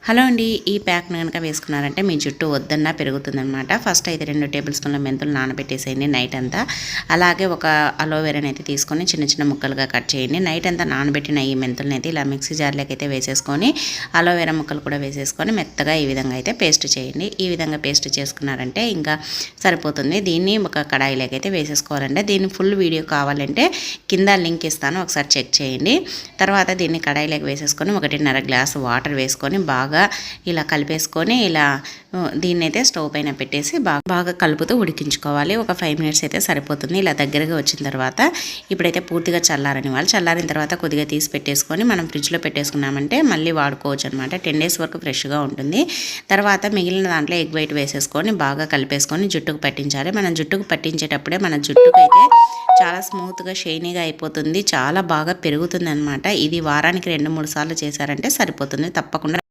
Hello అండి, ఈ ప్యాక్ను కనుక వేసుకున్నారంటే మీ జుట్టు వద్దన్నా పెరుగుతుందనమాట. ఫస్ట్ అయితే 2 టేబుల్ స్పూన్ల మెంతులు నానబెట్టేసేయండి నైట్ అంతా. అలాగే ఒక అలోవెరాని అయితే తీసుకొని చిన్న చిన్న ముక్కలుగా కట్ చేయండి. నైట్ అంతా నానబెట్టిన ఈ మెంతులను అయితే ఇలా మిక్సీ జార్లోకి అయితే వేసేసుకొని అలోవెరా ముక్కలు కూడా వేసేసుకొని మెత్తగా ఈ విధంగా అయితే పేస్ట్ చేయండి. ఈ విధంగా పేస్ట్ చేసుకున్నారంటే ఇంకా సరిపోతుంది. దీన్ని ఒక కడాయిలోకి అయితే వేసేసుకోవాలంటే దీన్ని ఫుల్ వీడియో కావాలంటే కింద లింక్ ఇస్తాను, ఒకసారి చెక్ చేయండి. తర్వాత దీన్ని కడాయిలోకి వేసేసుకొని 1.5 గ్లాసు వాటర్ వేసుకొని బాగా ఇలా కలిపేసుకొని ఇలా దీన్నైతే స్టవ్ పైన పెట్టేసి బాగా కలుపుతూ ఉడికించుకోవాలి. ఒక 5 మినిట్స్ అయితే సరిపోతుంది. ఇలా దగ్గరగా వచ్చిన తర్వాత ఇప్పుడైతే పూర్తిగా చల్లారిన తర్వాత కొద్దిగా తీసి పెట్టేసుకొని మనం ఫ్రిడ్జ్లో పెట్టేసుకున్నామంటే మళ్ళీ వాడుకోవచ్చు అనమాట. 10 డేస్ వరకు ఫ్రెష్గా ఉంటుంది. తర్వాత మిగిలిన దాంట్లో ఎగ్ వైట్ వేసేసుకొని బాగా కలిపేసుకొని జుట్టుకు పట్టించాలి. మనం జుట్టుకు పట్టించేటప్పుడే మన జుట్టుకు అయితే చాలా స్మూత్గా షైనీగా అయిపోతుంది, చాలా బాగా పెరుగుతుంది అనమాట. ఇది వారానికి 2-3 సార్లు చేశారంటే సరిపోతుంది. తప్పకుండా